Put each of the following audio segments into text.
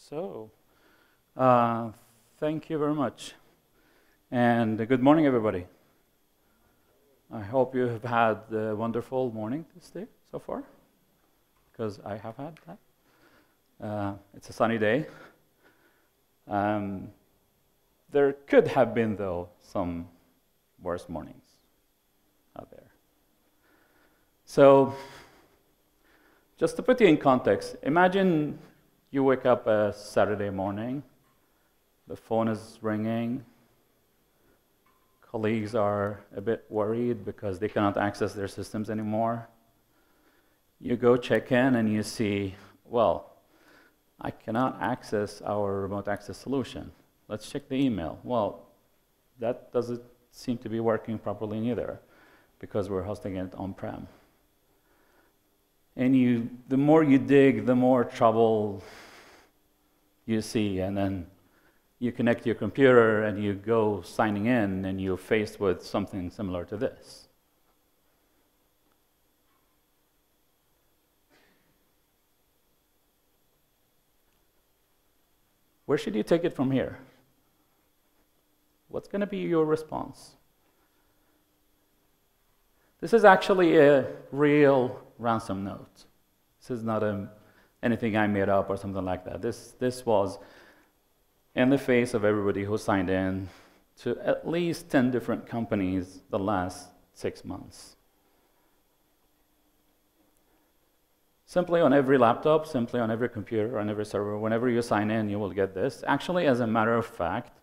So, thank you very much. And good morning, everybody. I hope you have had a wonderful morning this day so far, because I have had that. It's a sunny day. There could have been, though, some worse mornings out there. So, just to put you in context, imagine you wake up a Saturday morning, the phone is ringing, colleagues are a bit worried because they cannot access their systems anymore. You go check in and you see, well, I cannot access our remote access solution. Let's check the email. Well, that doesn't seem to be working properly neither because we're hosting it on-prem. And the more you dig, the more trouble you see, and then you connect your computer and you go signing in and you're faced with something similar to this. Where should you take it from here? What's going to be your response? This is actually a real ransom note. This is not anything I made up or something like that. This was in the face of everybody who signed in to at least 10 different companies the last 6 months. Simply on every laptop, simply on every computer, on every server, whenever you sign in, you will get this. Actually, as a matter of fact,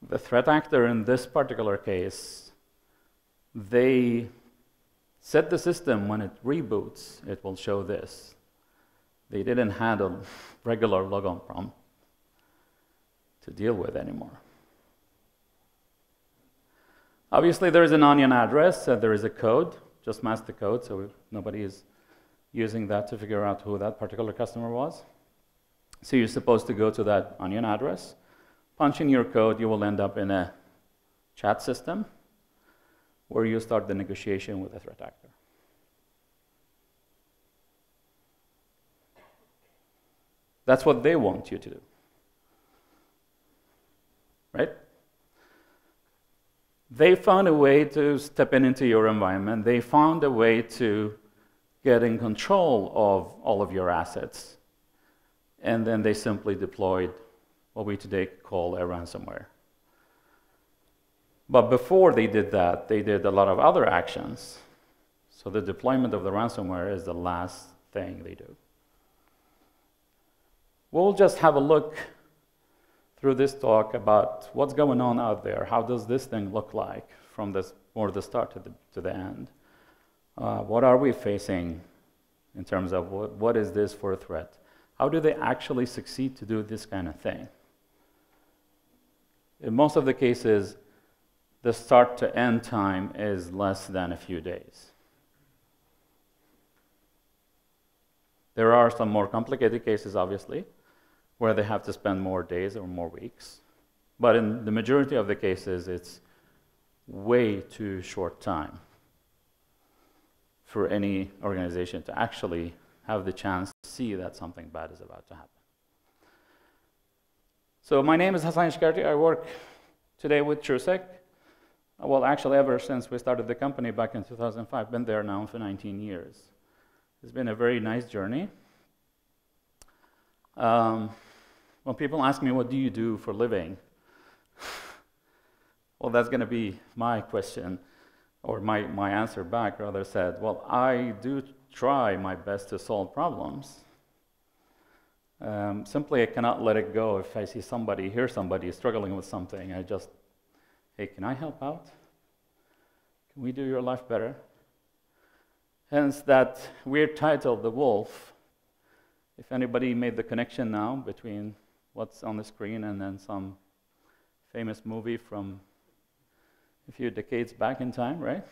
the threat actor in this particular case, they set the system when it reboots, it will show this. They didn't handle regular logon prompt to deal with anymore. Obviously, there is an onion address, there is a code, just mask the code so nobody is using that to figure out who that particular customer was. So you're supposed to go to that onion address, punch in your code, you will end up in a chat system where you start the negotiation with the threat actor. That's what they want you to do, right? They found a way to step into your environment. They found a way to get in control of all of your assets. And then they simply deployed what we today call a ransomware. But before they did that, they did a lot of other actions. So the deployment of the ransomware is the last thing they do. We'll just have a look through this talk about what's going on out there. How does this thing look like from the start to the end? What are we facing in terms of what is this for a threat? How do they actually succeed to do this kind of thing? In most of the cases, the start to end time is less than a few days. There are some more complicated cases, obviously, where they have to spend more days or more weeks. But in the majority of the cases, it's way too short time for any organization to actually have the chance to see that something bad is about to happen. So my name is Hasain Alshakarti. I work today with TrueSec. Well, actually, ever since we started the company back in 2005, been there now for 19 years. It's been a very nice journey. When people ask me, what do you do for a living? Well, that's going to be my question, or my answer back, rather said, well, I do try my best to solve problems. Simply, I cannot let it go. If I see somebody, hear somebody struggling with something, I just, hey, can I help out? Can we do your life better? Hence that weird title, The Wolf. If anybody made the connection now between what's on the screen and then some famous movie from a few decades back in time, right?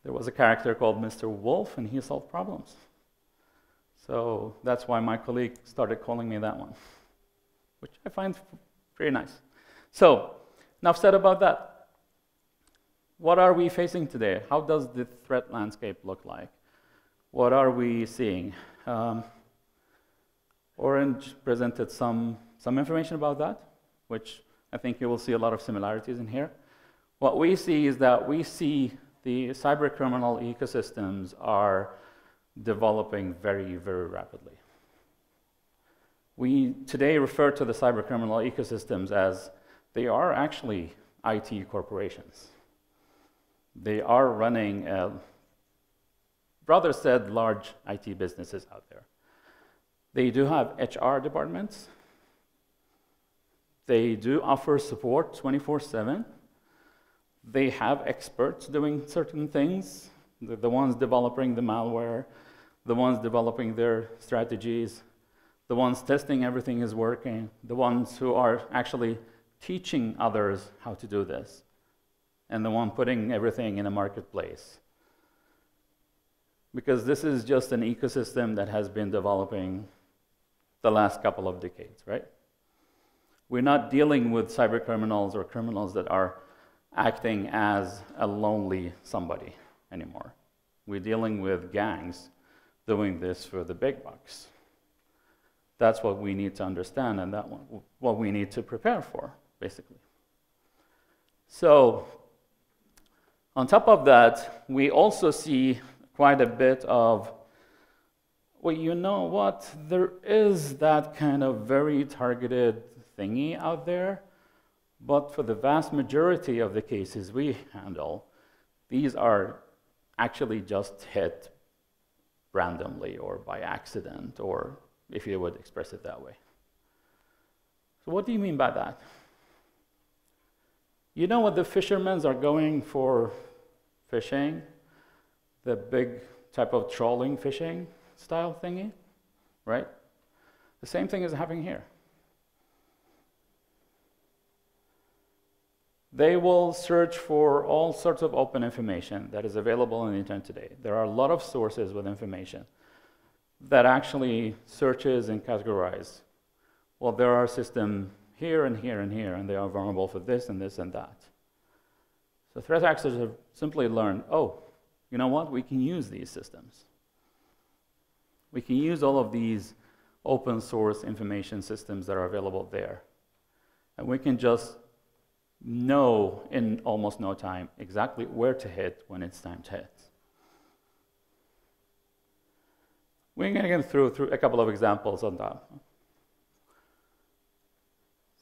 There was a character called Mr. Wolf, and he solved problems. So that's why my colleague started calling me that one, which I find pretty nice. So, enough said about that. What are we facing today? How does the threat landscape look like? What are we seeing? Orange presented some information about that, which I think you will see a lot of similarities in here. What we see is that we see the cybercriminal ecosystems are developing very, very rapidly. We today refer to the cybercriminal ecosystems as they are actually IT corporations. They are running, rather said, large IT businesses out there. They do have HR departments. They do offer support 24/7. They have experts doing certain things, the ones developing the malware, the ones developing their strategies, the ones testing everything is working, the ones who are actually teaching others how to do this, and the one putting everything in a marketplace. Because this is just an ecosystem that has been developing the last couple of decades, right? We're not dealing with cyber criminals or criminals that are acting as a lonely somebody anymore. We're dealing with gangs doing this for the big bucks. That's what we need to understand, and that's what we need to prepare for, basically. So, on top of that, we also see quite a bit of, well, you know what? There is that kind of very targeted thingy out there, but for the vast majority of the cases we handle, these are actually just hit randomly or by accident, or if you would express it that way. So what do you mean by that? You know what the fishermen are going for fishing? The big type of trolling fishing style thingy, right? The same thing is happening here. They will search for all sorts of open information that is available on the internet today. There are a lot of sources with information that actually searches and categorizes. Well, there are systems here and here and here, and they are vulnerable for this and this and that. So threat actors have simply learned, oh, you know what? We can use these systems. We can use all of these open source information systems that are available there. And we can just know in almost no time exactly where to hit when it's time to hit. We're going to go through a couple of examples on that.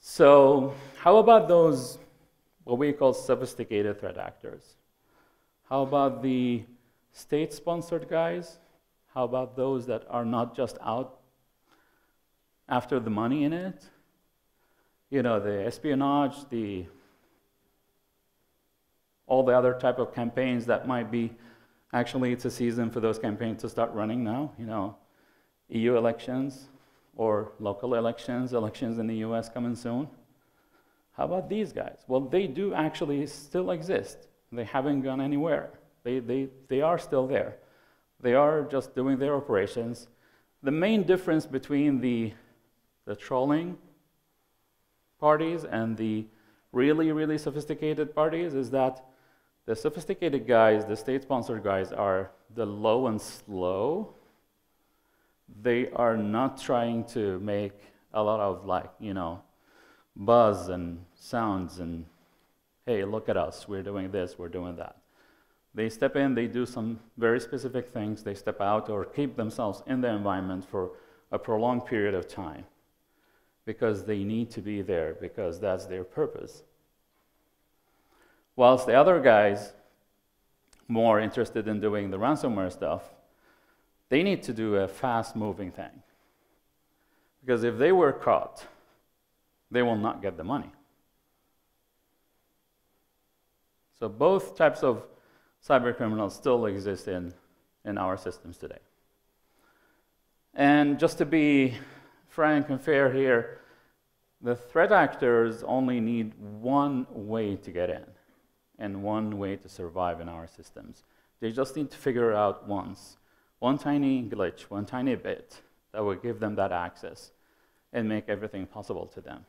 So how about those, what we call sophisticated threat actors? How about the state-sponsored guys? How about those that are not just out after the money in it? You know, the espionage, all the other type of campaigns that might be, actually it's a season for those campaigns to start running now, you know, EU elections or local elections in the US coming soon. How about these guys? Well, they do actually still exist. They haven't gone anywhere. They are still there. They are just doing their operations. The main difference between the trolling parties and the really, really sophisticated parties is that the sophisticated guys, the state-sponsored guys, are the low and slow. They are not trying to make a lot of, like, you know, buzz and sounds and, hey, look at us, we're doing this, we're doing that. They step in, they do some very specific things, they step out or keep themselves in the environment for a prolonged period of time because they need to be there, because that's their purpose. Whilst the other guys, more interested in doing the ransomware stuff, they need to do a fast-moving thing. Because if they were caught, they will not get the money. So both types of cyber criminals still exist in our systems today. And just to be frank and fair here, the threat actors only need one way to get in and one way to survive in our systems. They just need to figure it out once. One tiny glitch, one tiny bit that will give them that access and make everything possible to them.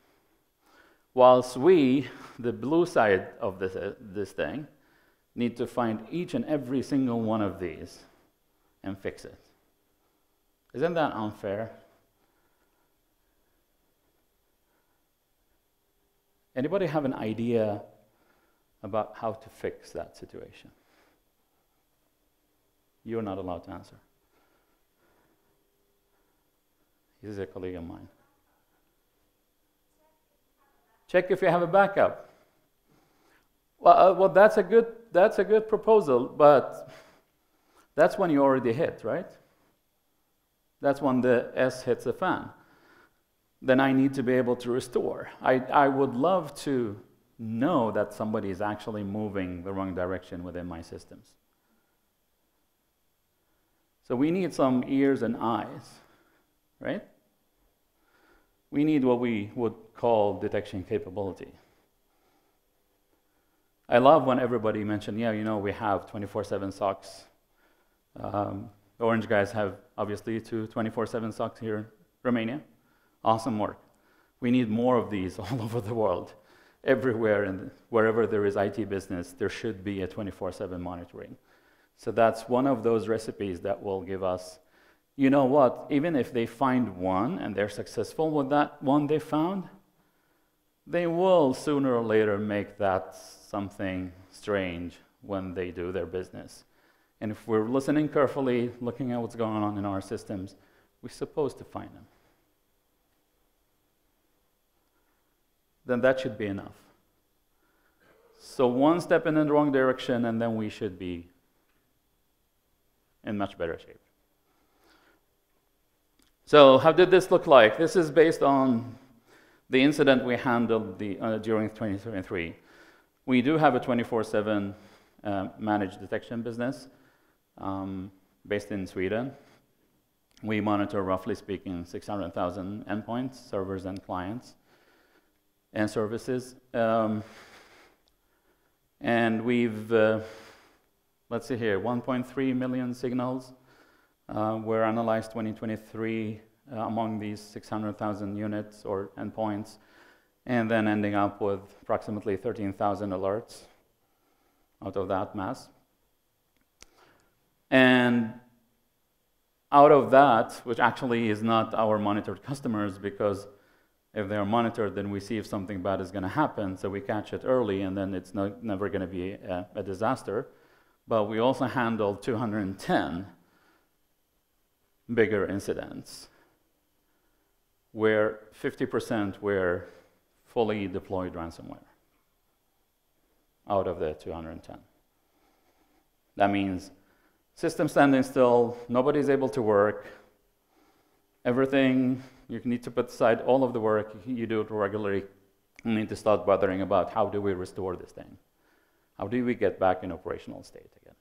Whilst we, the blue side of this thing, need to find each and every single one of these and fix it. Isn't that unfair? Anybody have an idea about how to fix that situation? You're not allowed to answer. He's a colleague of mine. Check if you have a backup. Well, that's a good proposal, but that's when you already hit, right? That's when the S hits the fan. Then I need to be able to restore. I would love to know that somebody is actually moving the wrong direction within my systems. So we need some ears and eyes, right? We need what we would call detection capability. I love when everybody mentioned, yeah, you know, we have 24/7 SOCs. The Orange guys have, obviously, 2 24/7 SOCs here in Romania. Awesome work. We need more of these all over the world. Everywhere and wherever there is IT business, there should be a 24/7 monitoring. So that's one of those recipes that will give us, you know what, even if they find one and they're successful with that one they found, they will sooner or later make that something strange when they do their business. And if we're listening carefully, looking at what's going on in our systems, we're supposed to find them. Then that should be enough. So one step in the wrong direction, and then we should be in much better shape. So how did this look like? This is based on the incident we handled during 2023. We do have a 24/7 managed detection business based in Sweden. We monitor, roughly speaking, 600,000 endpoints, servers and clients, and services. And we've, let's see here, 1.3 million signals were analyzed 2023 among these 600,000 units or endpoints, and then ending up with approximately 13,000 alerts out of that mass. And out of that, which actually is not our monitored customers, because if they're monitored, then we see if something bad is going to happen, so we catch it early, and then it's never going to be a disaster. But we also handled 210 bigger incidents, where 50% were fully deployed ransomware out of the 210. That means system standing still, nobody's able to work, everything, you need to put aside all of the work, you do it regularly, you need to start bothering about how do we restore this thing? How do we get back in operational state again?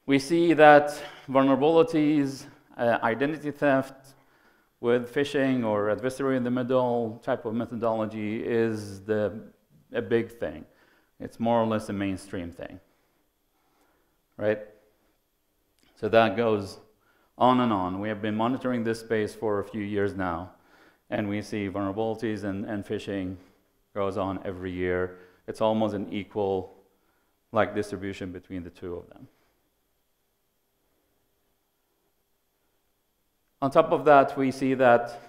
We see that vulnerabilities, identity theft with phishing or adversary in the middle type of methodology is a big thing. It's more or less a mainstream thing, right? So that goes on and on. We have been monitoring this space for a few years now, and we see vulnerabilities and phishing goes on every year. It's almost an equal distribution between the two of them. On top of that, we see that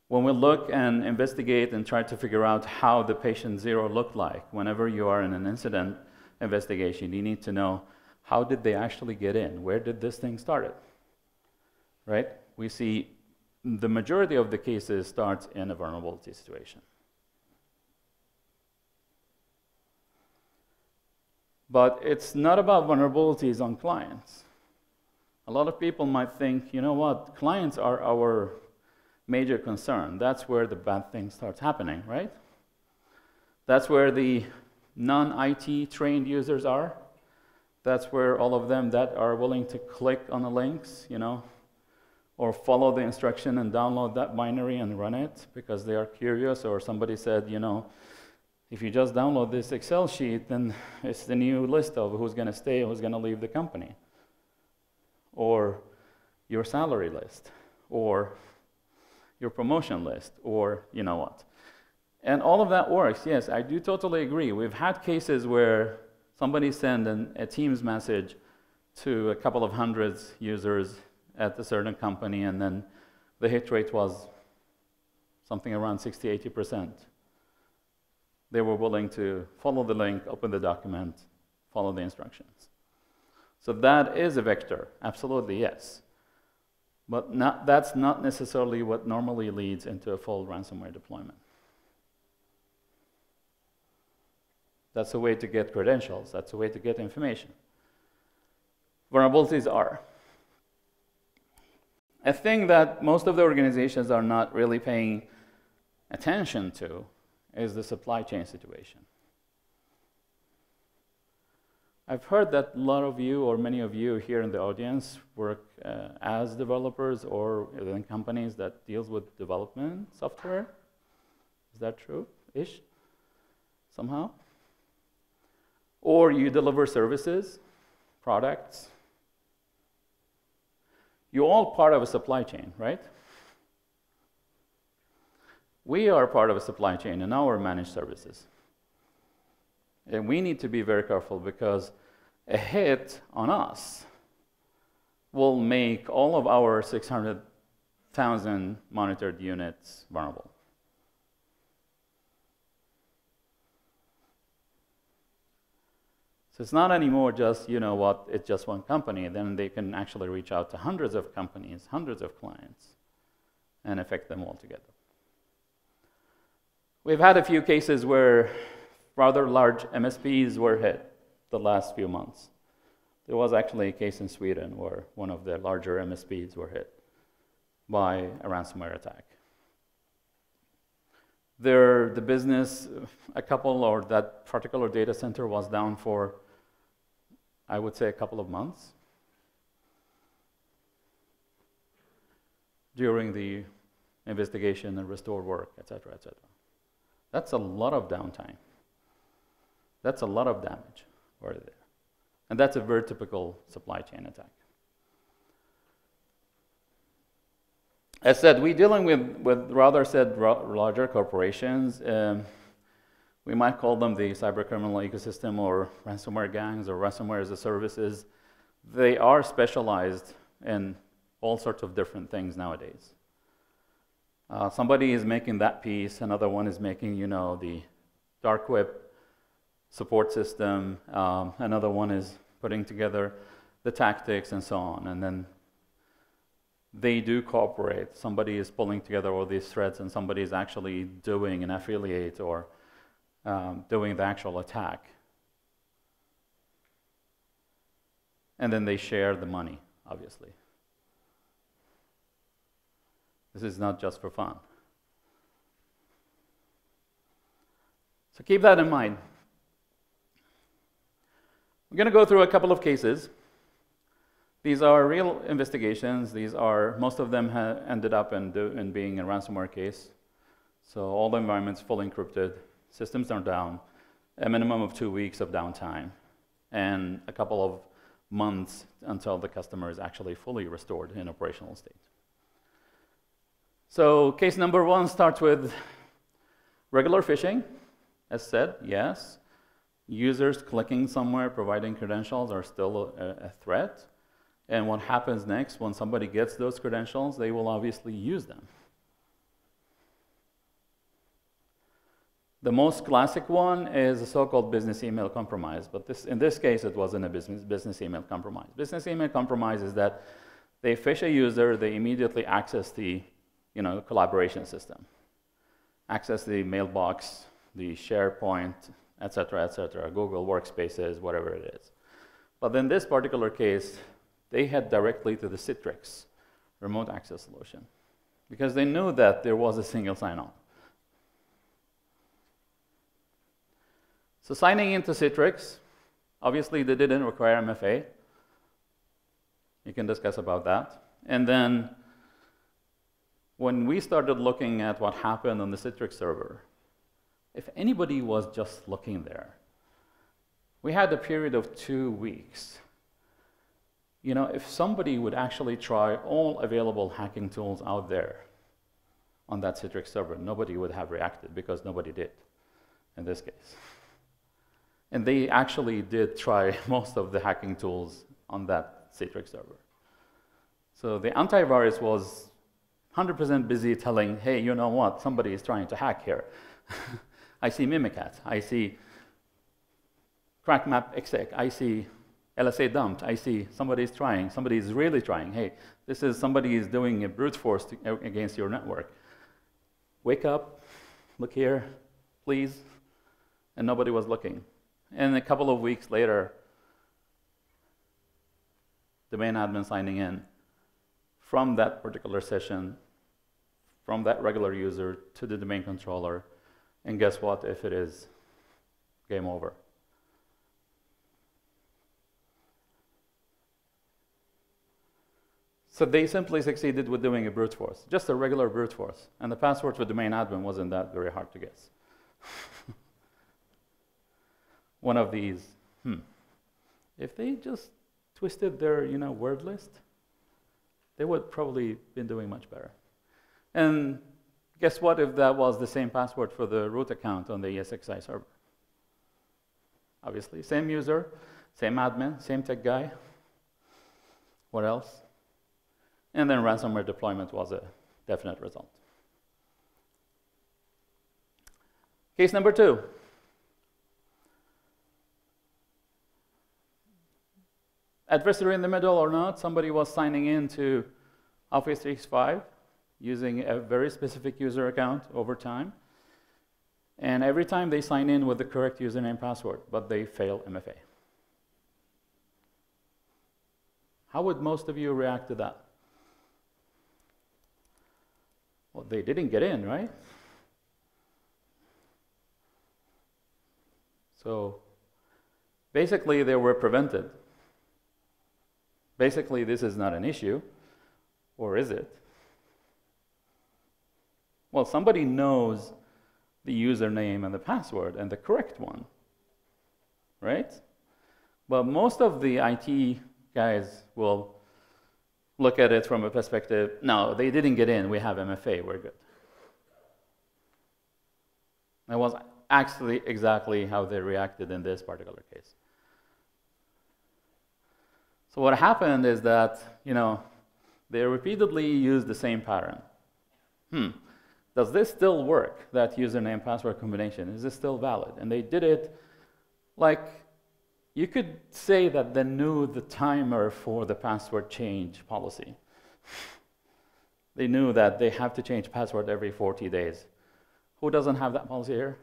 when we look and investigate and try to figure out how the patient zero looked like, whenever you are in an incident investigation, you need to know how did they actually get in? Where did this thing start? Right? We see the majority of the cases start in a vulnerability situation. But it's not about vulnerabilities on clients. A lot of people might think, you know what, clients are our major concern. That's where the bad thing starts happening, right? That's where the non-IT trained users are. That's where all of them that are willing to click on the links, or follow the instruction and download that binary and run it because they are curious, or somebody said, if you just download this Excel sheet, then it's the new list of who's going to stay, who's going to leave the company, or your salary list, or your promotion list, or you know what. And all of that works, yes, I do totally agree. We've had cases where somebody sent a Teams message to a couple of hundreds users at a certain company, and then the hit rate was something around 60–80%. they were willing to follow the link, open the document, follow the instructions. So that is a vector, absolutely yes. But that's not necessarily what normally leads into a full ransomware deployment. That's a way to get credentials. That's a way to get information. Vulnerabilities are. A thing that most of the organizations are not really paying attention to is the supply chain situation. I've heard that a lot of you, or many of you here in the audience, work as developers or in companies that deals with development software. Is that true-ish, somehow? Or you deliver services, products. You're all part of a supply chain, right? We are part of a supply chain in our managed services. And we need to be very careful because a hit on us will make all of our 600,000 monitored units vulnerable. So it's not anymore just, you know what, it's just one company. Then they can actually reach out to hundreds of companies, hundreds of clients, and affect them all together. We've had a few cases where rather large MSPs were hit the last few months. There was actually a case in Sweden where one of the larger MSPs were hit by a ransomware attack. The business, a couple, or that particular data center was down for, I would say, a couple of months during the investigation and restore work, et cetera, et cetera. That's a lot of downtime. That's a lot of damage right there. And that's a very typical supply chain attack. As said, we're dealing with larger corporations. We might call them the cybercriminal ecosystem or ransomware gangs or ransomware as a services. They are specialized in all sorts of different things nowadays. Somebody is making that piece, another one is making, you know, the dark web support system, another one is putting together the tactics and so on, and then they do cooperate. Somebody is pulling together all these threads and somebody is actually doing an affiliate or doing the actual attack. And then they share the money, obviously. This is not just for fun. So keep that in mind. We're going to go through a couple of cases. These are real investigations. Most of them have ended up in being a ransomware case. So all the environments fully encrypted, systems are down, a minimum of 2 weeks of downtime, and a couple of months until the customer is actually fully restored in operational state. So case number 1 starts with regular phishing. As said, yes. Users clicking somewhere, providing credentials are still a threat. And what happens next, when somebody gets those credentials, they will obviously use them. The most classic one is a so-called business email compromise, but in this case, it wasn't a business email compromise. Business email compromise is that they phish a user, they immediately access the collaboration system, access the mailbox, the SharePoint, et cetera, Google Workspaces, whatever it is. But in this particular case, they head directly to the Citrix remote access solution because they knew that there was a single sign-on. So signing into Citrix, obviously they didn't require MFA. You can discuss about that. And then when we started looking at what happened on the Citrix server, if anybody was just looking there, we had a period of 2 weeks. If somebody would actually try all available hacking tools out there on that Citrix server, nobody would have reacted because nobody did in this case. And they actually did try most of the hacking tools on that Citrix server. So the antivirus was 100% busy telling, hey, you know what, somebody is trying to hack here. I see Mimikat, I see crackmap exec, I see LSA dumped, I see somebody's trying, somebody's really trying. Hey, this is somebody is doing a brute force against your network. Wake up, look here, please. And nobody was looking. And a couple of weeks later, domain admin signing in from that particular session, from that regular user to the domain controller. And guess what? If it is, game over. So they simply succeeded with doing a brute force, just a regular brute force. And the password for domain admin wasn't that very hard to guess. One of these, if they just twisted their word list, they would probably been doing much better. And guess what if that was the same password for the root account on the ESXi server? Obviously, same user, same admin, same tech guy. What else? And then ransomware deployment was a definite result. Case number 2. Adversary in the middle or not, somebody was signing in to Office 365 using a very specific user account over time. And every time they sign in with the correct username password, but they fail MFA. How would most of you react to that? Well, they didn't get in, right? So basically, they were prevented. Basically, this is not an issue, or is it? Well, somebody knows the username and the password and the correct one, right? But most of the IT guys will look at it from a perspective, no, they didn't get in, we have MFA, we're good. That was actually exactly how they reacted in this particular case. So what happened is that, they repeatedly used the same pattern. Does this still work, that username password combination? Is this still valid? And they did it like, you could say that they knew the timer for the password change policy. They knew that they have to change password every 40 days. Who doesn't have that policy here?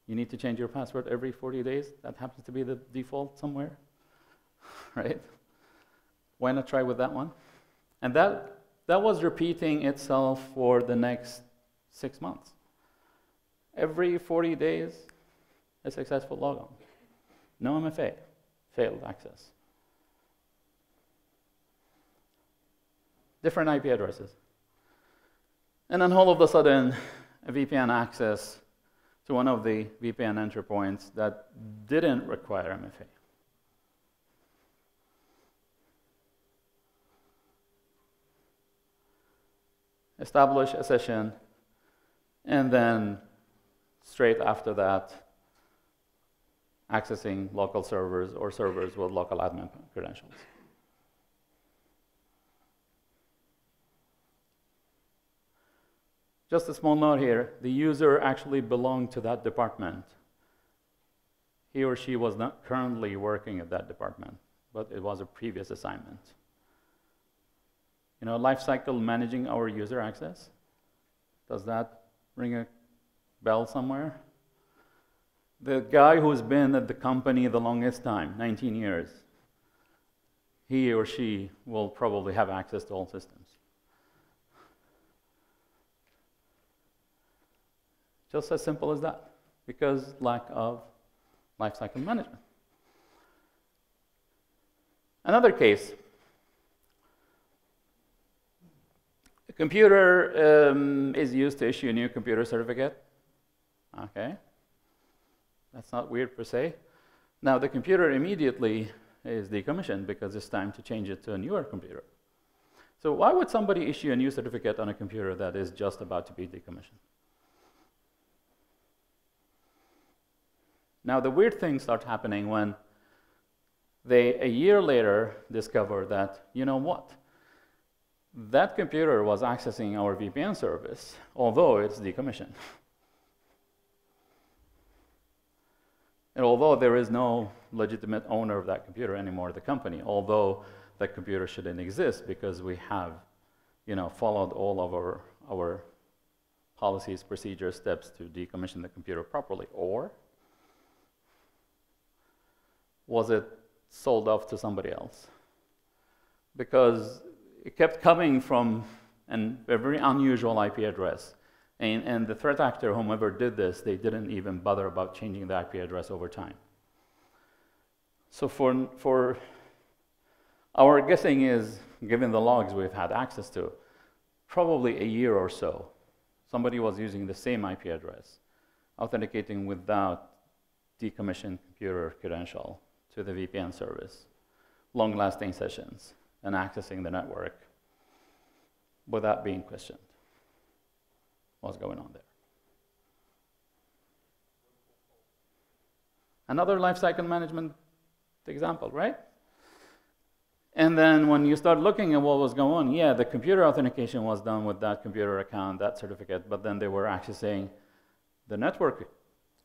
You need to change your password every 40 days? That happens to be the default somewhere, right? Why not try with that one? And that was repeating itself for the next 6 months. Every 40 days, a successful logon. No MFA, failed access. Different IP addresses. And then all of a sudden, a VPN access to one of the VPN entry points that didn't require MFA. Establish a session, and then straight after that, accessing local servers or servers with local admin credentials. Just a small note here, the user actually belonged to that department. He or she was not currently working at that department, but it was a previous assignment. Lifecycle managing our user access, does that ring a bell somewhere? The guy who's been at the company the longest time, 19 years, he or she will probably have access to all systems. Just as simple as that, because lack of lifecycle management. Another case. A computer is used to issue a new computer certificate. Okay. That's not weird per se. Now the computer immediately is decommissioned because it's time to change it to a newer computer. So why would somebody issue a new certificate on a computer that is just about to be decommissioned? Now the weird things start happening when they, a year later, discover that, you know what? That computer was accessing our VPN service, although it's decommissioned. And although there is no legitimate owner of that computer anymore, the company, although that computer shouldn't exist because we have, followed all of our policies, procedures, steps to decommission the computer properly, or was it sold off to somebody else? Because it kept coming from a very unusual IP address. And the threat actor, whomever did this, they didn't even bother about changing the IP address over time. So for our guessing is, given the logs we've had access to, probably a year or so, somebody was using the same IP address, authenticating without decommissioned computer credential to the VPN service, long-lasting sessions, and accessing the network without being questioned. What's going on there? Another lifecycle management example, right? And then when you start looking at what was going on, yeah, the computer authentication was done with that computer account, that certificate, but then they were accessing the network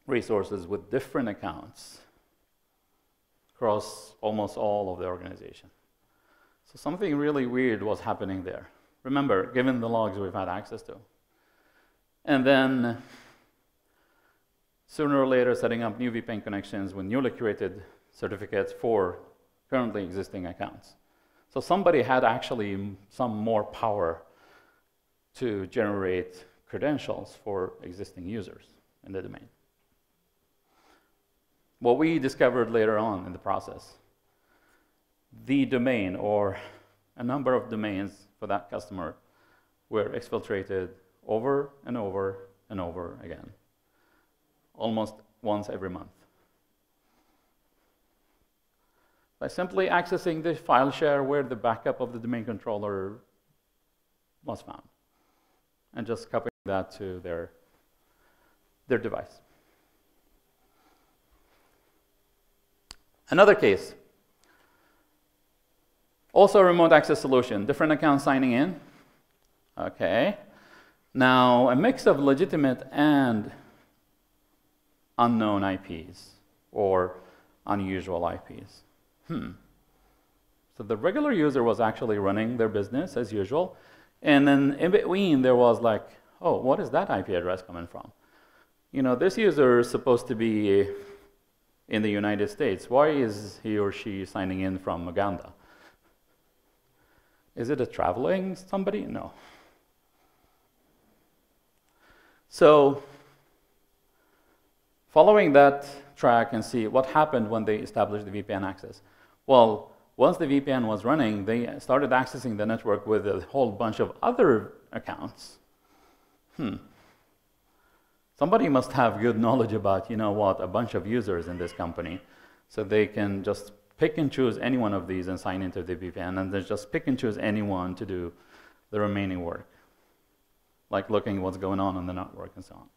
resources with different accounts across almost all of the organization. So something really weird was happening there. Remember, given the logs we've had access to. And then, sooner or later, setting up new VPN connections with newly created certificates for currently existing accounts. So somebody had actually some more power to generate credentials for existing users in the domain. What we discovered later on in the process, the domain or a number of domains for that customer were exfiltrated over and over and over again, almost once every month. By simply accessing the file share where the backup of the domain controller was found, and just copying that to their device. Another case, also a remote access solution, different accounts signing in. Okay. Now, a mix of legitimate and unknown IPs or unusual IPs. So the regular user was actually running their business as usual, and then in between there was like, oh, what is that IP address coming from? This user is supposed to be in the United States. Why is he or she signing in from Uganda? Is it a traveling somebody? No. So following that track and see what happened when they established the VPN access. Well, once the VPN was running, they started accessing the network with a whole bunch of other accounts. Somebody must have good knowledge about, a bunch of users in this company, so they can just pick and choose any one of these and sign into the VPN, and then just pick and choose anyone to do the remaining work, like looking what's going on the network and so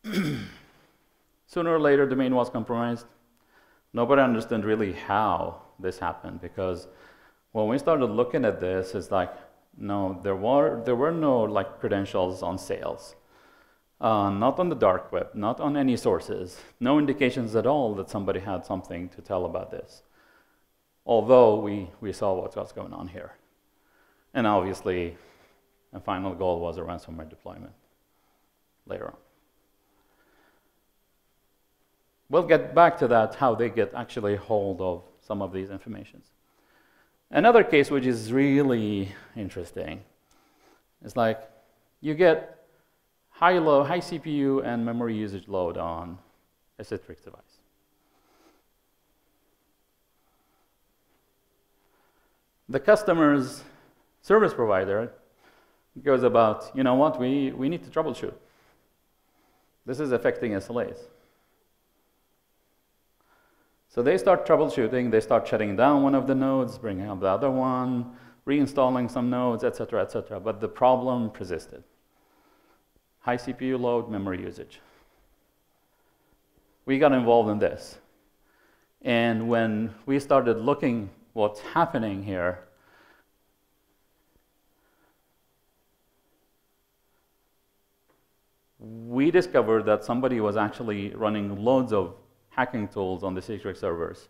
on. Sooner or later, domain was compromised. Nobody understood really how this happened, because when we started looking at this, it's like, no, there were no credentials on sales. Not on the dark web, not on any sources. No indications at all that somebody had something to tell about this. Although we saw what was going on here. And obviously, a final goal was a ransomware deployment later on. We'll get back to that, how they get actually hold of some of these informations. Another case which is really interesting is you get high CPU and memory usage load on a Citrix device. The customer's service provider goes about, you know what, we need to troubleshoot. This is affecting SLAs. So they start troubleshooting, they start shutting down one of the nodes, bringing up the other one, reinstalling some nodes, et cetera, but the problem persisted. High CPU load, memory usage. We got involved in this. And when we started looking what's happening here, we discovered that somebody was actually running loads of hacking tools on the Citrix servers.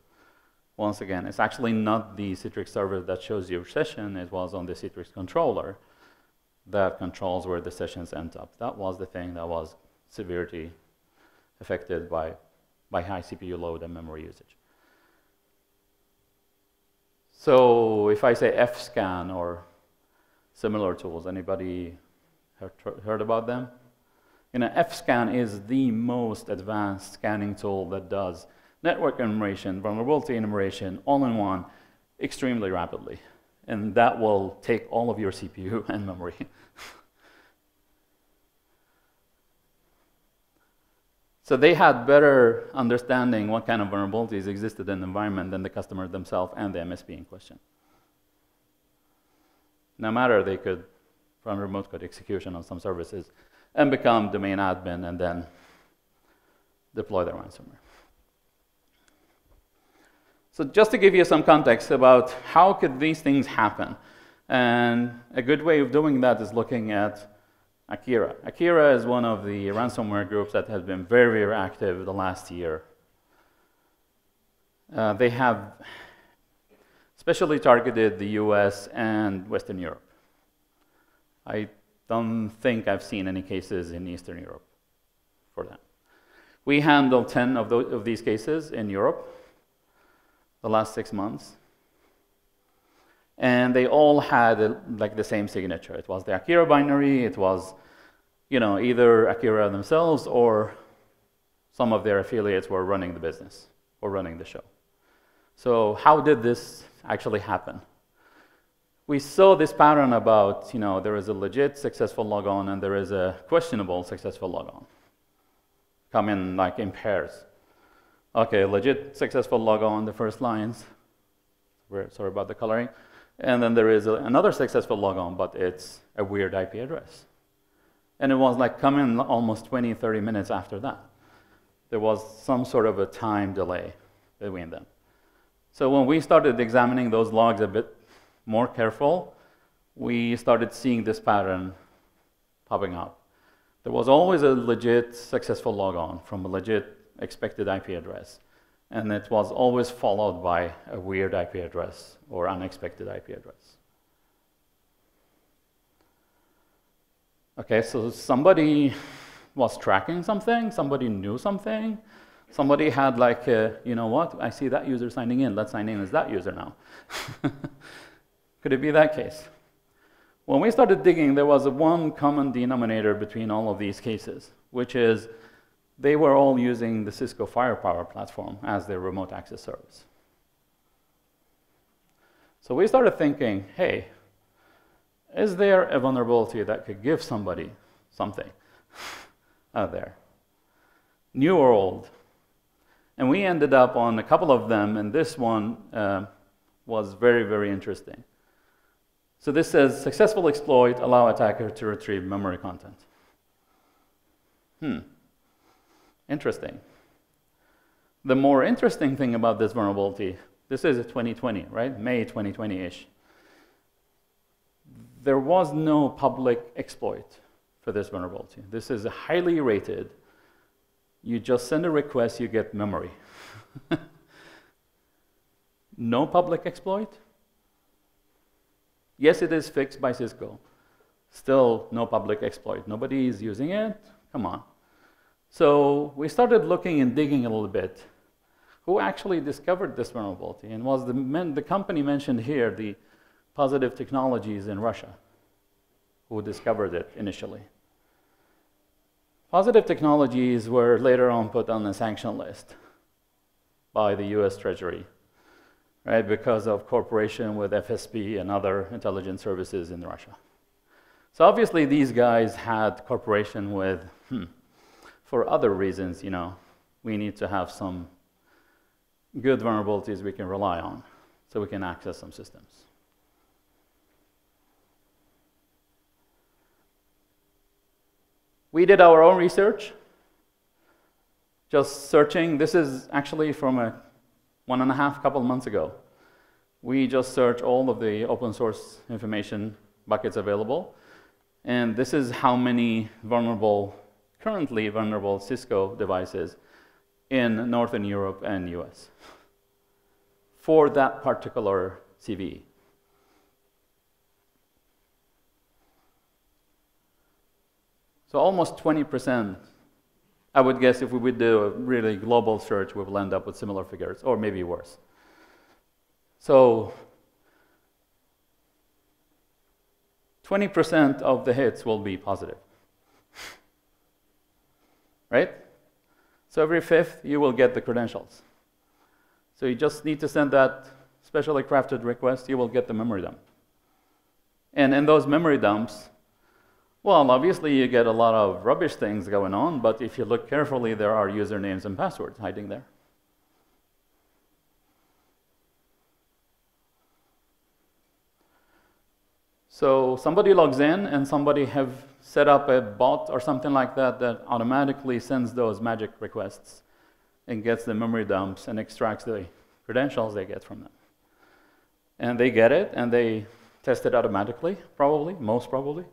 Once again, it's actually not the Citrix server that shows your session. It was on the Citrix controller that controls where the sessions end up. That was the thing that was severely affected by high CPU load and memory usage. So if I say FScan or similar tools, anybody heard about them? FScan is the most advanced scanning tool that does network enumeration, vulnerability enumeration, all in one, extremely rapidly. And that will take all of your CPU and memory. So they had better understanding what kind of vulnerabilities existed in the environment than the customer themselves and the MSP in question. No matter, they could run remote code execution on some services and become domain admin and then deploy their ransomware. So just to give you some context about how could these things happen. And a good way of doing that is looking at Akira. Akira is one of the ransomware groups that has been very, very active the last year. They have especially targeted the US and Western Europe. I don't think I've seen any cases in Eastern Europe for that. We handled 10 of these cases in Europe the last 6 months. And they all had like the same signature. It was the Akira binary. It was, either Akira themselves or some of their affiliates were running the business or running the show. So how did this actually happen? We saw this pattern about, there is a legit successful logon and there is a questionable successful logon. Come in like in pairs. Okay, legit successful logon, the first lines. Sorry about the coloring. And then there is another successful logon, but it's a weird IP address. And it was like coming almost 20, 30 minutes after that. There was some sort of a time delay between them. So when we started examining those logs a bit more careful, we started seeing this pattern popping up. There was always a legit successful logon from a legit expected IP address. And it was always followed by a weird IP address or unexpected IP address. Okay, so somebody was tracking something, somebody knew something, somebody had like, you know what, I see that user signing in, let's sign in as that user now. Could it be that case? When we started digging, there was one common denominator between all of these cases, which is they were all using the Cisco Firepower platform as their remote access service. So we started thinking, hey, is there a vulnerability that could give somebody something out there? New or old? And we ended up on a couple of them, and this one was very, very interesting. So this says, successful exploit, allow attacker to retrieve memory content. Interesting. The more interesting thing about this vulnerability, this is a 2020, right? May 2020-ish. There was no public exploit for this vulnerability. This is highly rated. You just send a request, you get memory. No public exploit? Yes, it is fixed by Cisco. Still no public exploit. Nobody is using it. Come on. So we started looking and digging a little bit. Who actually discovered this vulnerability? And was the company mentioned here, the Positive Technologies in Russia, who discovered it initially. Positive Technologies were later on put on a sanction list by the US Treasury, right, because of cooperation with FSB and other intelligence services in Russia. So obviously these guys had cooperation with, for other reasons, we need to have some good vulnerabilities we can rely on so we can access some systems. We did our own research, just searching. This is actually from 1.5 couple months ago. We just searched all of the open source information buckets available. And this is how many vulnerable currently vulnerable Cisco devices in Northern Europe and US for that particular CVE. So almost 20%, I would guess if we would do a really global search, we will end up with similar figures, or maybe worse. So 20% of the hits will be positive, right? So every fifth, you will get the credentials. So you just need to send that specially crafted request, you will get the memory dump. And in those memory dumps, well, obviously you get a lot of rubbish things going on, but if you look carefully, there are usernames and passwords hiding there. So somebody logs in, and somebody have set up a bot or something like that that automatically sends those magic requests and gets the memory dumps and extracts the credentials they get from them. And they get it, and they test it automatically, probably, most probably.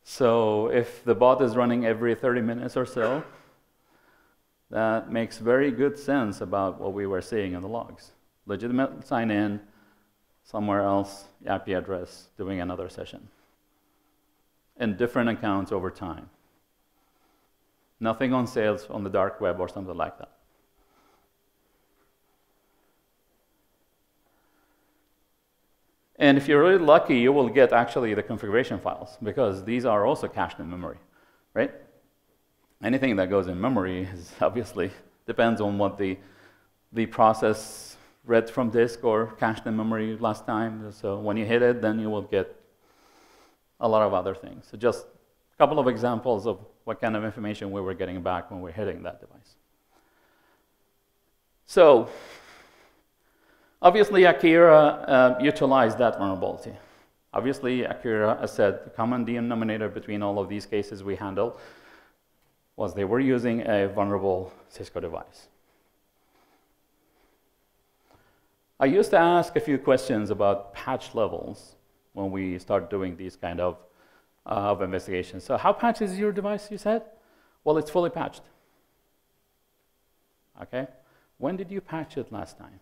So if the bot is running every 30 minutes or so, that makes very good sense about what we were seeing in the logs. Legitimate sign-in, somewhere else, IP address, doing another session. And different accounts over time. Nothing on sales on the dark web or something like that. And if you're really lucky, you will get actually the configuration files, because these are also cached in memory, right? Anything that goes in memory is obviously depends on what the process read from disk or cached in memory last time. So when you hit it, then you will get a lot of other things. So just a couple of examples of what kind of information we were getting back when we're hitting that device. So obviously, Akira utilized that vulnerability. Obviously, Akira, as said, the common denominator between all of these cases we handle was they were using a vulnerable Cisco device. I used to ask a few questions about patch levels when we start doing these kind of investigations. So how patched is your device, you said? Well, it's fully patched. Okay. When did you patch it last time?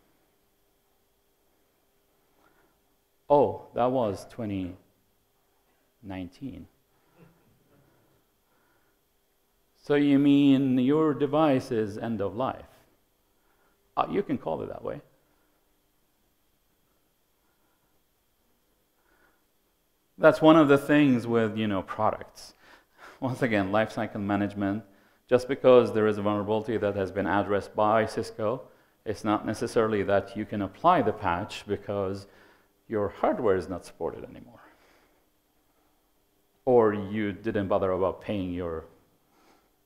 Oh, that was 2019. So you mean your device is end of life? You can call it that way. That's one of the things with, products. Once again, lifecycle management. Just because there is a vulnerability that has been addressed by Cisco, it's not necessarily that you can apply the patch because your hardware is not supported anymore. Or you didn't bother about paying your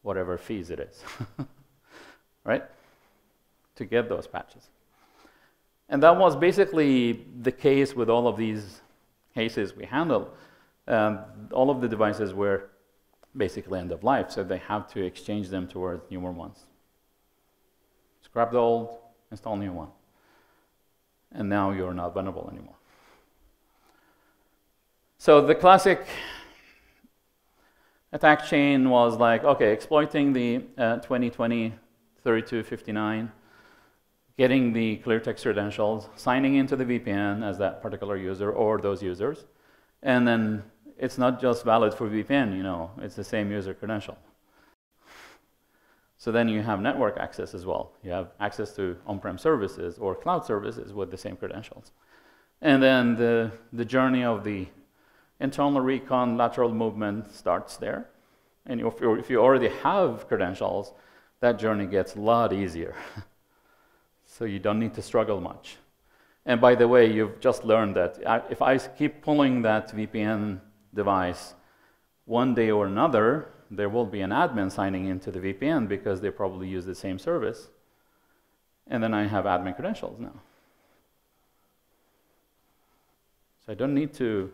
whatever fees it is, right? To get those patches. And that was basically the case with all of these cases we handled. All of the devices were basically end of life, so they have to exchange them towards newer ones. Scrap the old, install new one. And now you're not vulnerable anymore. So the classic attack chain was like, okay, exploiting the 2020-3259, getting the clear text credentials, signing into the VPN as that particular user or those users, and then it's not just valid for VPN, it's the same user credential. So then you have network access as well. You have access to on-prem services or cloud services with the same credentials. And then the journey of the internal recon lateral movement starts there. And if you already have credentials, that journey gets a lot easier. So you don't need to struggle much. And by the way, you've just learned that if I keep pulling that VPN device, one day or another, there will be an admin signing into the VPN because they probably use the same service. And then I have admin credentials now. So I don't need to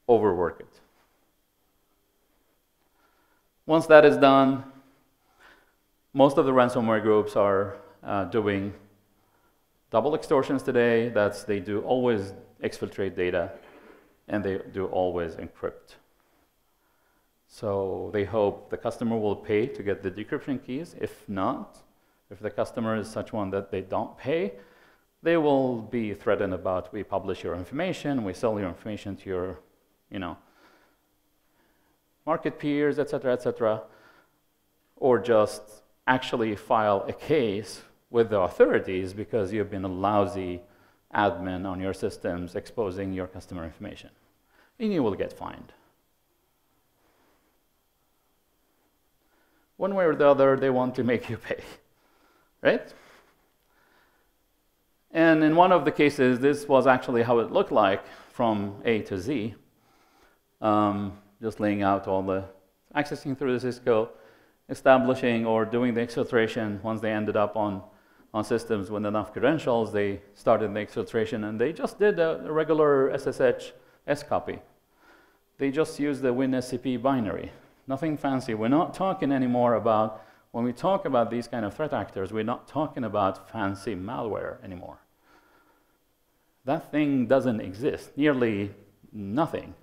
overwork it. Once that is done, most of the ransomware groups are doing double extortions today. They do always exfiltrate data, and they do always encrypt. So they hope the customer will pay to get the decryption keys. If not, if the customer is such one that they don't pay, they will be threatened about, we publish your information, we sell your information to your, market peers, etc., or just actually file a case with the authorities because you've been a lousy admin on your systems exposing your customer information, and you will get fined. One way or the other, they want to make you pay, right? And in one of the cases, this was actually how it looked like from A to Z. Just laying out all the accessing through the Cisco, establishing or doing the exfiltration. Once they ended up on systems with enough credentials, they started the exfiltration, and they just did a regular SSH S-copy. They just used the WinSCP binary. Nothing fancy. We're not talking anymore about, when we talk about these kind of threat actors, we're not talking about fancy malware anymore. That thing doesn't exist. Nearly nothing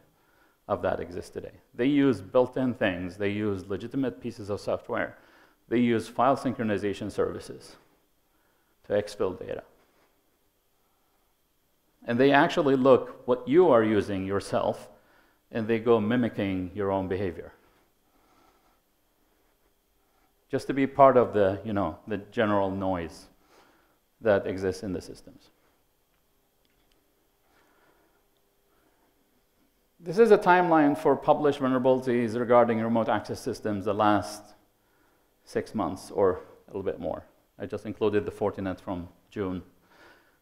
of that exists today. They use built-in things. They use legitimate pieces of software. They use file synchronization services to exfil data. And they actually look what you are using yourself, and they go mimicking your own behavior, just to be part of the, the general noise that exists in the systems. This is a timeline for published vulnerabilities regarding remote access systems the last 6 months or a little bit more. I just included the Fortinet from June.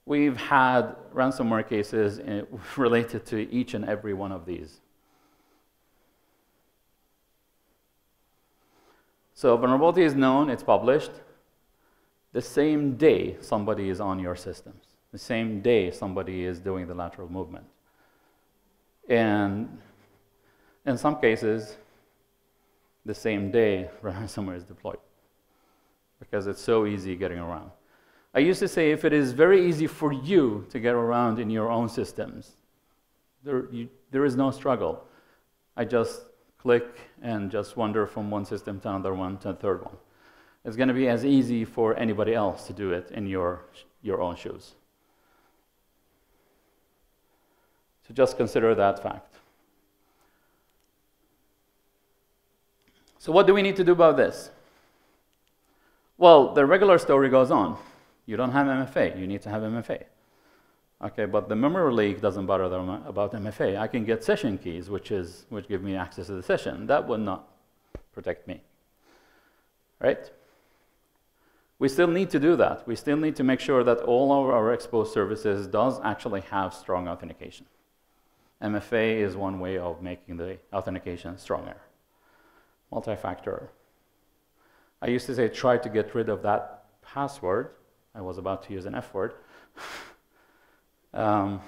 We've had ransomware cases related to each and every one of these. So vulnerability is known, it's published. The same day somebody is on your systems. The same day somebody is doing the lateral movement. And in some cases, the same day ransomware is deployed, because it's so easy getting around. I used to say, if it is very easy for you to get around in your own systems, there is no struggle. I just click and just wander from one system to another one to the third one. It's going to be as easy for anybody else to do it in your own shoes. So just consider that fact. So what do we need to do about this? Well, the regular story goes on. You don't have MFA, you need to have MFA. Okay, but the memory leak doesn't bother them about MFA. I can get session keys, which give me access to the session. That would not protect me, right? We still need to do that. We still need to make sure that all of our exposed services does actually have strong authentication. MFA is one way of making the authentication stronger. Multi-factor. I used to say, try to get rid of that password. I was about to use an F word. Try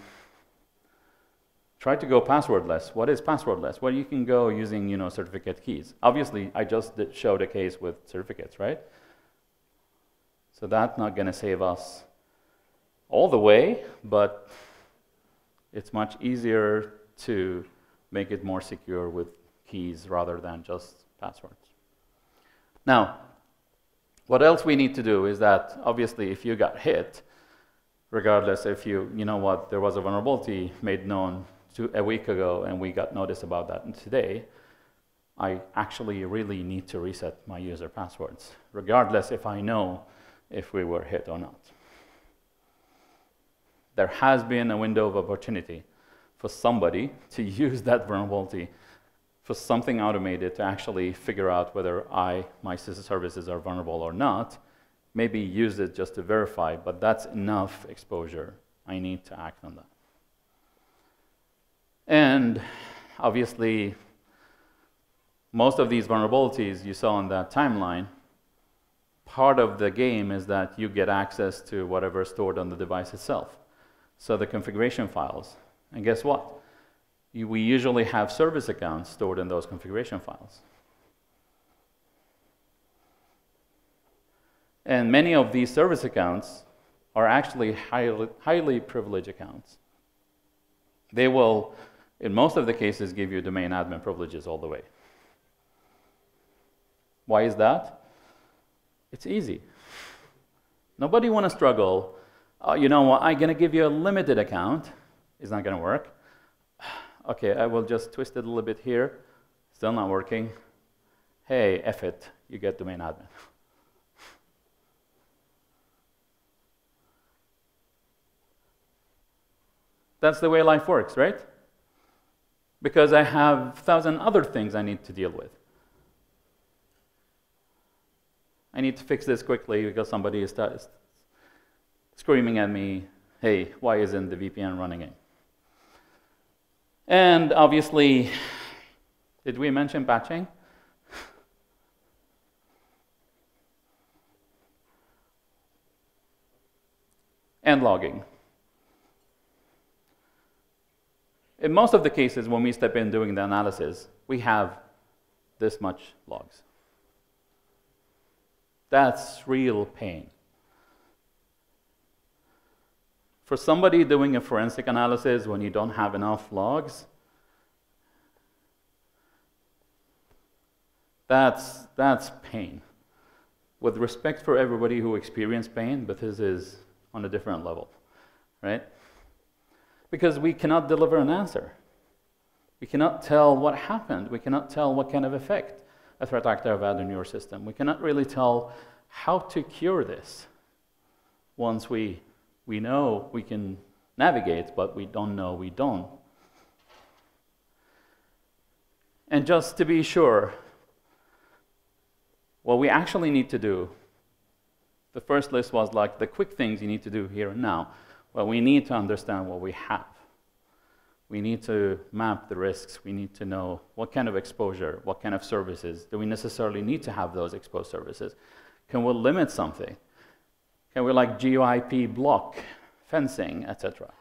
to go passwordless. What is passwordless? Well, you can go using, certificate keys. Obviously, I just showed a case with certificates, right? So that's not going to save us all the way, but it's much easier to make it more secure with keys rather than just passwords. Now, what else we need to do is that, obviously, if you got hit, regardless if there was a vulnerability made known a week ago and we got notice about that today, I actually really need to reset my user passwords, regardless if I know if we were hit or not. There has been a window of opportunity for somebody to use that vulnerability for something automated to actually figure out whether my services are vulnerable or not. Maybe use it just to verify, but that's enough exposure. I need to act on that. And obviously, most of these vulnerabilities you saw on that timeline, part of the game is that you get access to whatever is stored on the device itself. So the configuration files. And guess what? We usually have service accounts stored in those configuration files. And many of these service accounts are actually highly privileged accounts. They will, in most of the cases, give you domain admin privileges all the way. Why is that? It's easy. Nobody want to struggle. You know what, I'm going to give you a limited account. It's not going to work. Okay, I will just twist it a little bit here. Still not working. Hey, F it, you get domain admin. That's the way life works, right? Because I have 1,000 other things I need to deal with. I need to fix this quickly because somebody is screaming at me, hey, why isn't the VPN running it? And obviously, did we mention patching? And logging. In most of the cases, when we step in doing the analysis, we have this much logs. That's real pain. For somebody doing a forensic analysis when you don't have enough logs, that's pain. With respect for everybody who experienced pain, but this is on a different level, right? Because we cannot deliver an answer. We cannot tell what happened. We cannot tell what kind of effect a threat actor have had on your system. We cannot really tell how to cure this. Once we know we can navigate, but we don't know we don't. And just to be sure, what we actually need to do, the first list was like the quick things you need to do here and now. Well, we need to understand what we have. We need to map the risks. We need to know what kind of exposure, what kind of services. Do we necessarily need to have those exposed services? Can we limit something? Can we like GUIP block, fencing, etc.?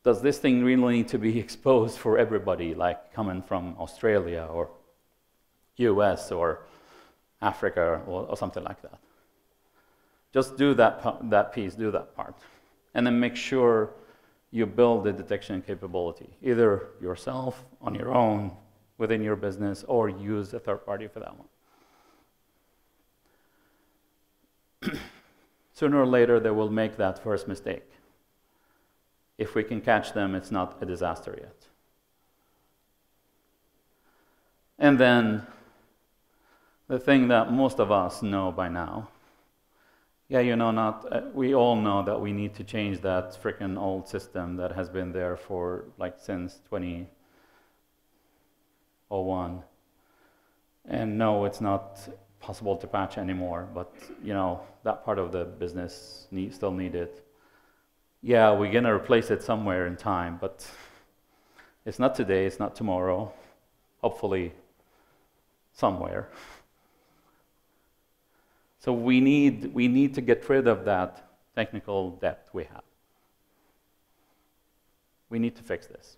Does this thing really need to be exposed for everybody, like coming from Australia or US or Africa or something like that? Just do that piece, do that part. And then make sure you build the detection capability, either yourself, on your own, within your business, or use a third party for that one. Sooner or later, they will make that first mistake. If we can catch them, it's not a disaster yet. And then, the thing that most of us know by now, yeah, you know, we all know that we need to change that freaking old system that has been there for like since 2001. And no, it's not possible to patch anymore, but you know, that part of the business still need it. Yeah, we're gonna replace it somewhere in time, but it's not today, it's not tomorrow, hopefully somewhere. So we need to get rid of that technical debt we have. We need to fix this.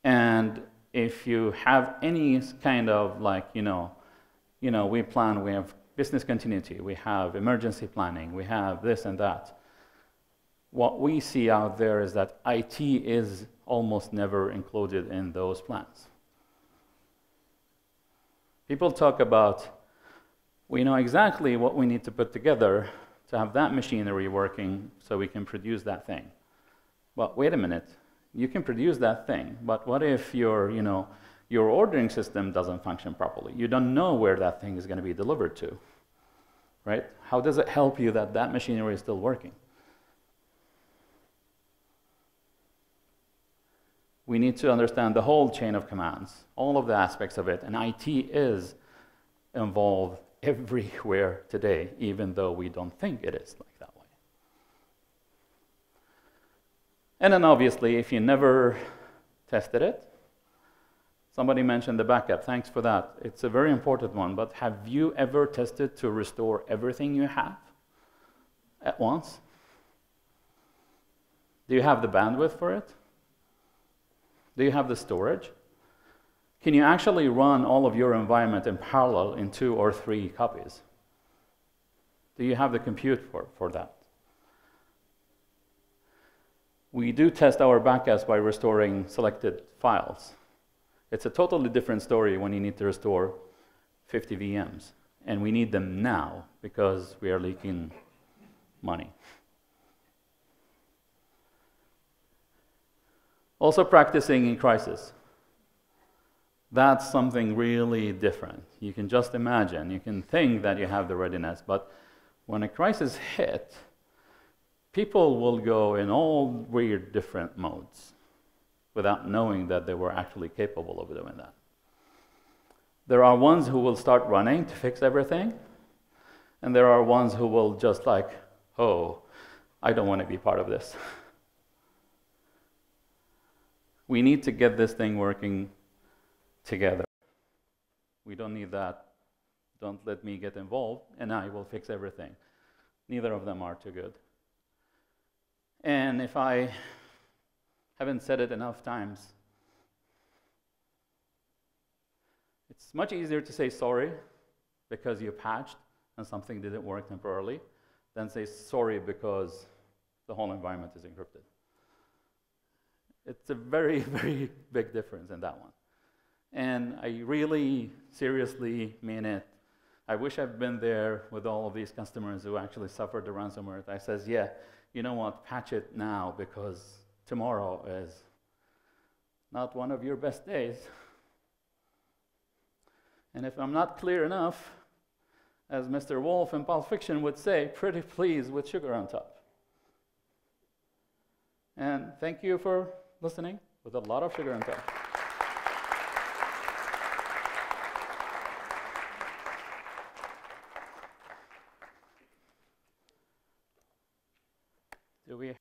And if you have any kind of like, we have business continuity, we have emergency planning, we have this and that. What we see out there is that IT is almost never included in those plans. People talk about, we know exactly what we need to put together to have that machinery working so we can produce that thing. But wait a minute, you can produce that thing, but what if your ordering system doesn't function properly? You don't know where that thing is going to be delivered to, right? How does it help you that that machinery is still working? We need to understand the whole chain of commands, all of the aspects of it, and IT is involved everywhere today, even though we don't think it is like that way. And then obviously, if you never tested it, somebody mentioned the backup, thanks for that. It's a very important one, but have you ever tested to restore everything you have at once? Do you have the bandwidth for it? Do you have the storage? Can you actually run all of your environment in parallel in 2 or 3 copies? Do you have the compute for that? We do test our backups by restoring selected files. It's a totally different story when you need to restore 50 VMs. And we need them now because we are leaking money. Also practicing in crisis. That's something really different. You can just imagine, you can think that you have the readiness, but when a crisis hits, people will go in all weird different modes without knowing that they were actually capable of doing that. There are ones who will start running to fix everything, and there are ones who will just like, oh, I don't want to be part of this. We need to get this thing working together. We don't need that. Don't let me get involved, and I will fix everything. Neither of them are too good. And if I haven't said it enough times, it's much easier to say sorry because you patched and something didn't work temporarily than say sorry because the whole environment is encrypted. It's a very, very big difference in that one. And I really seriously mean it. I wish I've been there with all of these customers who actually suffered the ransomware. I says, yeah, you know what, patch it now because tomorrow is not one of your best days. And if I'm not clear enough, as Mr. Wolf in Pulp Fiction would say, pretty please with sugar on top. And thank you for listening with a lot of sugar on top. Do we